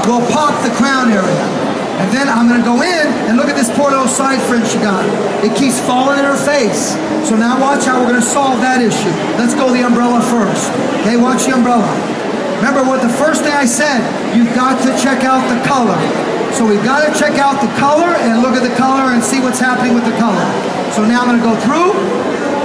will pop the crown area. And then I'm going to go in and look at this poor little side fringe she got. It keeps falling in her face. So now watch how we're going to solve that issue. Let's go the umbrella first. Okay, watch the umbrella. Remember what the first thing I said, you've got to check out the color. So we've got to check out the color and look at the color and see what's happening with the color. So now I'm going to go through.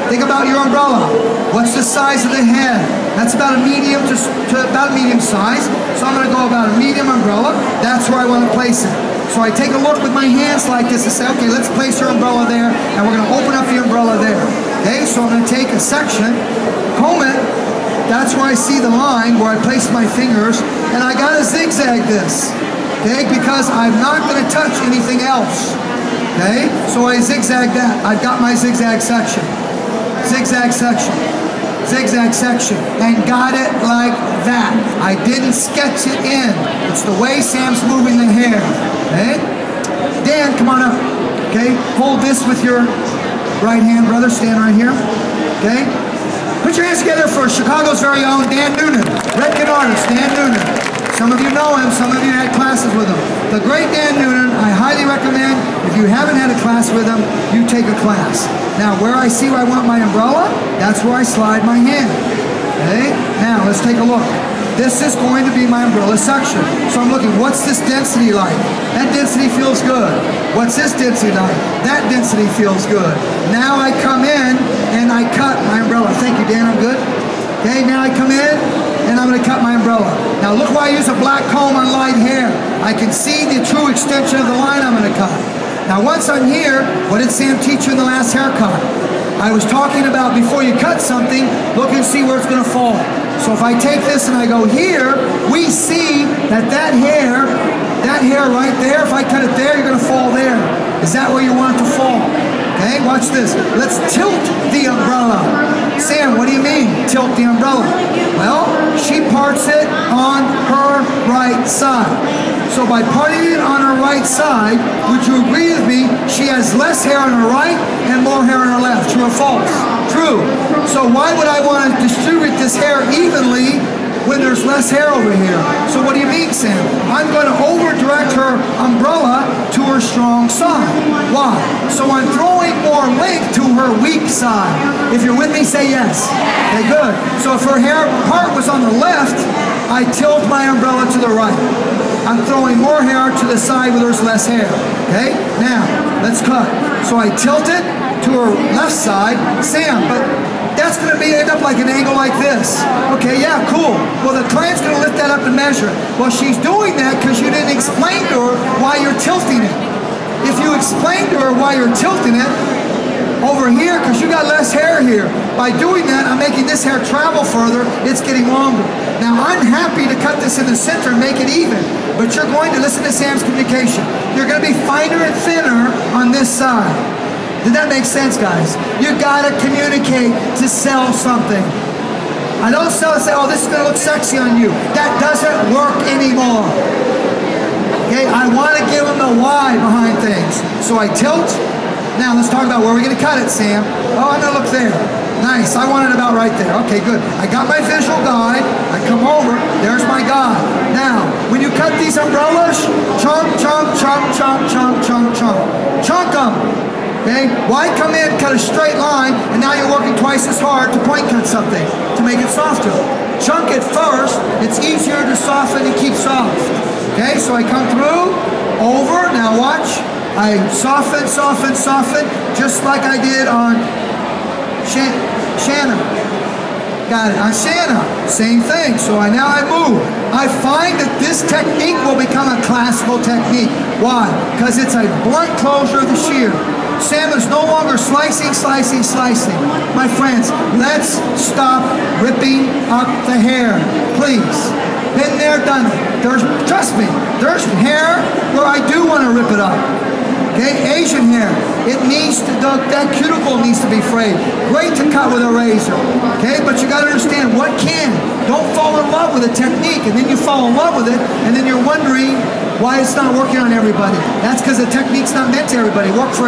Think about your umbrella. What's the size of the head? That's about a medium to about medium size. So I'm going to go about a medium umbrella. That's where I want to place it. So I take a look with my hands like this and say, okay, let's place your umbrella there, and we're going to open up the umbrella there. Okay, so I'm going to take a section, comb it. That's where I see the line where I place my fingers, and I got to zigzag this. Okay, because I'm not going to touch anything else. Okay, so I zigzag that. I've got my zigzag section. Zigzag section. Zigzag section, and got it like that. I didn't sketch it in. It's the way Sam's moving the hair. Okay? Dan, come on up. Okay? Hold this with your right hand, brother. Stand right here. Okay? Put your hands together for Chicago's very own Dan Noonan. Redken artist, Dan Noonan. Some of you know him, some of you had classes with him. The great Dan Noonan, I highly recommend, if you haven't had a class with him, you take a class. Now, where I see where I want my umbrella, that's where I slide my hand. Okay? Now, let's take a look. This is going to be my umbrella section. So I'm looking, what's this density like? That density feels good. What's this density like? That density feels good. Now I come in and I cut my umbrella. Thank you, Dan, I'm good. Okay, now I come in and I'm going to cut my umbrella. Now look why I use a black comb on light hair. I can see the true extension of the line I'm going to cut. Now once I'm here, what did Sam teach you in the last haircut? I was talking about before you cut something, look and see where it's going to fall. So if I take this and I go here, we see that hair right there, if I cut it there, you're going to fall there. Is that where you want it to fall? Okay, watch this. Let's tilt the umbrella. Sam, what do you mean, tilt the umbrella? Well, she parts it on her right side. So by parting it on her right side, would you agree with me, she has less hair on her right and more hair on her left? True or false? True. So why would I want to distribute this hair evenly when there's less hair over here? So what do you mean, Sam? I'm going to over-direct her umbrella to her strong side. Why? So I'm throwing more length to her weak side. If you're with me, say yes. Okay, good. So if her hair part was on the left, I tilt my umbrella to the right. I'm throwing more hair to the side where there's less hair. Okay? Now, let's cut. So I tilt it to her left side. Sam, but that's going to end up like an angle like this. Okay, yeah, cool. Well, the client's going to lift that up and measure it. Well, she's doing that because you didn't explain to her why you're tilting it. If you explain to her why you're tilting it, over here, because you got less hair here. By doing that, I'm making this hair travel further. It's getting longer. Now, I'm happy to cut this in the center and make it even, but you're going to listen to Sam's communication. You're going to be finer and thinner on this side. Did that make sense, guys? You got to communicate to sell something. I don't sell and say, oh, this is going to look sexy on you. That doesn't work anymore. Okay, I want to give them the why behind things. So I tilt. Now let's talk about where we're going to cut it, Sam. Oh, I'm going to look there. Nice, I want it about right there. Okay, good. I got my visual guide. I come over, there's my guide. Now, when you cut these umbrellas, chunk, chunk, chunk, chunk, chunk, chunk, chunk. Chunk them. Okay? Why come in, cut a straight line, and now you're working twice as hard to point cut something, to make it softer? Chunk it first. It's easier to soften and keep soft. Okay, so I come through, over, now watch. I soften, soften, soften, just like I did on Shanna. Got it. On Shanna, same thing. So now I move. I find that this technique will become a classical technique. Why? Because it's a blunt closure of the shear. Sam is no longer slicing, slicing, slicing. My friends, let's stop ripping up the hair, please. Been there, done it. Trust me, there's hair where I do want to rip it up. Okay, Asian hair, it needs to, that cuticle needs to be frayed. Great to cut with a razor. Okay, but you got to understand what can. Don't fall in love with a technique, and then you fall in love with it, and then you're wondering why it's not working on everybody. That's because the technique's not meant to everybody. Work for